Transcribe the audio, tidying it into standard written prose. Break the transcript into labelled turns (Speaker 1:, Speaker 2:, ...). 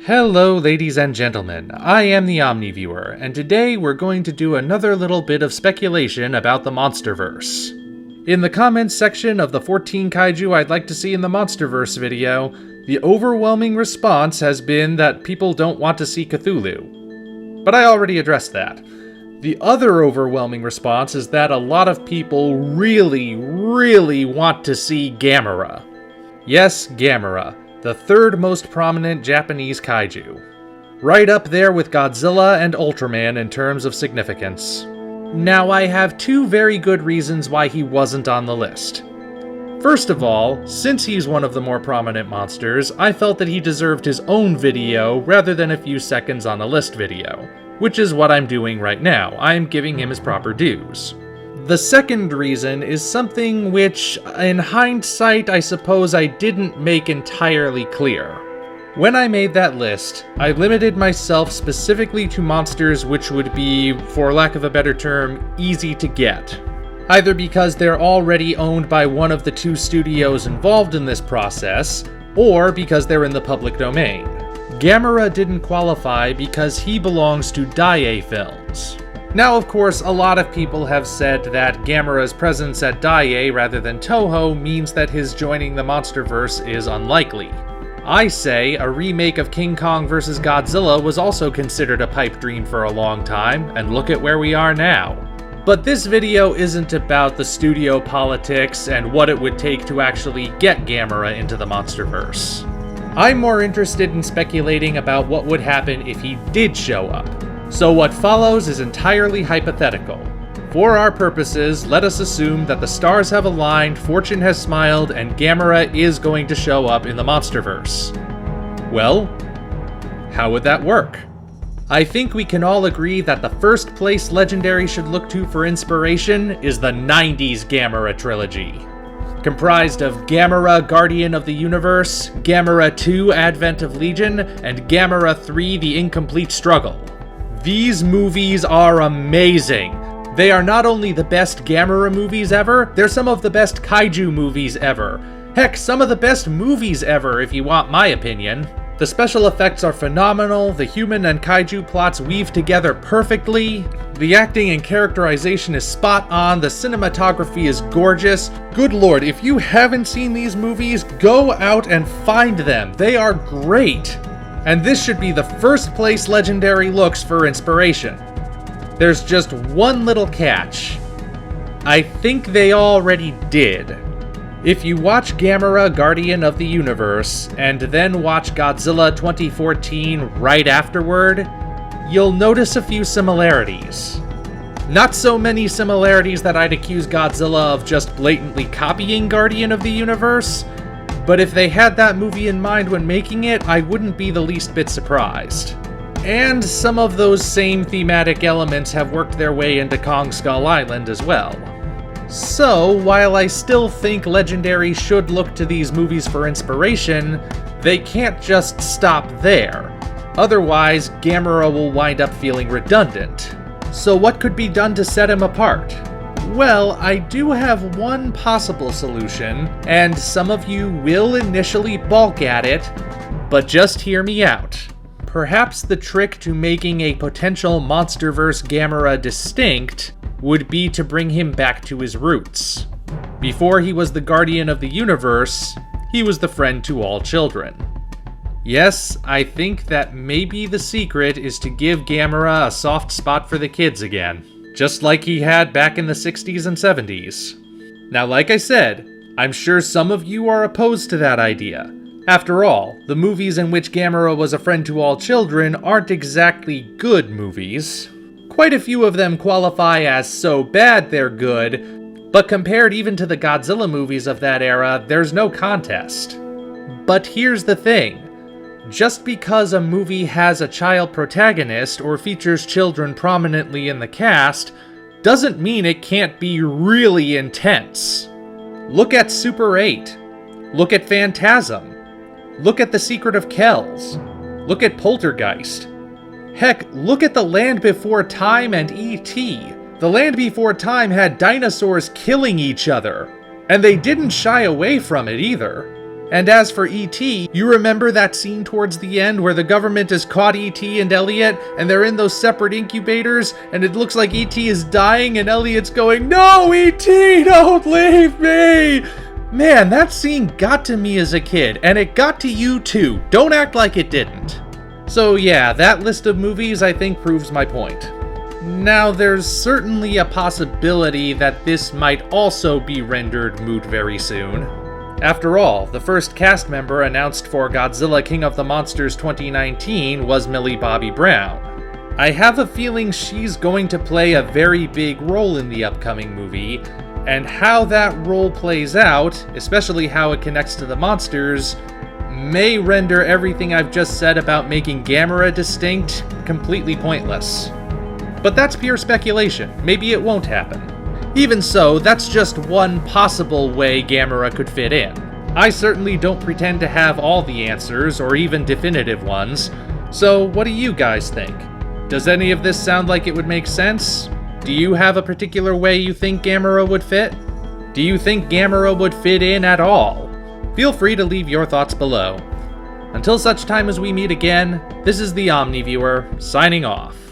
Speaker 1: Hello ladies and gentlemen, I am the Omniviewer, and today we're going to do another little bit of speculation about the Monsterverse. In the comments section of the 14 kaiju I'd like to see in the Monsterverse video, the overwhelming response has been that people don't want to see Cthulhu. But I already addressed that. The other overwhelming response is that a lot of people really want to see Gamera. Yes, Gamera. The third most prominent Japanese kaiju. Right up there with Godzilla and Ultraman in terms of significance. Now, I have two very good reasons why he wasn't on the list. First of all, since he's one of the more prominent monsters, I felt that he deserved his own video rather than a few seconds on a list video, which is what I'm doing right now. I am giving him his proper dues. The second reason is something which, in hindsight, I suppose I didn't make entirely clear. When I made that list, I limited myself specifically to monsters which would be, for lack of a better term, easy to get. Either because they're already owned by one of the two studios involved in this process, or because they're in the public domain. Gamera didn't qualify because he belongs to Daiei Films. Now, of course, a lot of people have said that Gamera's presence at Daiei rather than Toho means that his joining the Monsterverse is unlikely. I say a remake of King Kong vs. Godzilla was also considered a pipe dream for a long time, and look at where we are now. But this video isn't about the studio politics and what it would take to actually get Gamera into the Monsterverse. I'm more interested in speculating about what would happen if he did show up. So what follows is entirely hypothetical. For our purposes, let us assume that the stars have aligned, fortune has smiled, and Gamera is going to show up in the Monsterverse. Well, how would that work? I think we can all agree that the first place Legendary should look to for inspiration is the 90s Gamera trilogy. Comprised of Gamera Guardian of the Universe, Gamera 2 Advent of Legion, and Gamera 3 The Incomplete Struggle. These movies are amazing. They are not only the best Gamera movies ever, they're some of the best kaiju movies ever. Heck, some of the best movies ever, if you want my opinion. The special effects are phenomenal, the human and kaiju plots weave together perfectly, the acting and characterization is spot on, the cinematography is gorgeous. Good lord, if you haven't seen these movies, go out and find them. They are great. And this should be the first place Legendary looks for inspiration. There's just one little catch. I think they already did. If you watch Gamera Guardian of the Universe, and then watch Godzilla 2014 right afterward, you'll notice a few similarities. Not so many similarities that I'd accuse Godzilla of just blatantly copying Guardian of the Universe, but if they had that movie in mind when making it, I wouldn't be the least bit surprised. And some of those same thematic elements have worked their way into Kong Skull Island as well. So, while I still think Legendary should look to these movies for inspiration, they can't just stop there. Otherwise, Gamera will wind up feeling redundant. So what could be done to set him apart? Well, I do have one possible solution, and some of you will initially balk at it, but just hear me out. Perhaps the trick to making a potential Monsterverse Gamera distinct would be to bring him back to his roots. Before he was the Guardian of the Universe, he was the friend to all children. Yes, I think that maybe the secret is to give Gamera a soft spot for the kids again. Just like he had back in the 60s and 70s. Now, like I said, I'm sure some of you are opposed to that idea. After all, the movies in which Gamera was a friend to all children aren't exactly good movies. Quite a few of them qualify as so bad they're good, but compared even to the Godzilla movies of that era, there's no contest. But here's the thing. Just because a movie has a child protagonist or features children prominently in the cast, doesn't mean it can't be really intense. Look at Super 8. Look at Phantasm. Look at The Secret of Kells. Look at Poltergeist. Heck, look at The Land Before Time and E.T. The Land Before Time had dinosaurs killing each other, and they didn't shy away from it either. And as for E.T., you remember that scene towards the end where the government has caught E.T. and Elliot, and they're in those separate incubators, and it looks like E.T. is dying, and Elliot's going, "No, E.T., don't leave me!" Man, that scene got to me as a kid, and it got to you too. Don't act like it didn't. So yeah, that list of movies I think proves my point. Now, there's certainly a possibility that this might also be rendered moot very soon. After all, the first cast member announced for Godzilla King of the Monsters 2019 was Millie Bobby Brown. I have a feeling she's going to play a very big role in the upcoming movie, and how that role plays out, especially how it connects to the monsters, may render everything I've just said about making Gamera distinct completely pointless. But that's pure speculation. Maybe it won't happen. Even so, that's just one possible way Gamera could fit in. I certainly don't pretend to have all the answers, or even definitive ones, so what do you guys think? Does any of this sound like it would make sense? Do you have a particular way you think Gamera would fit? Do you think Gamera would fit in at all? Feel free to leave your thoughts below. Until such time as we meet again, this is the Omniviewer, signing off.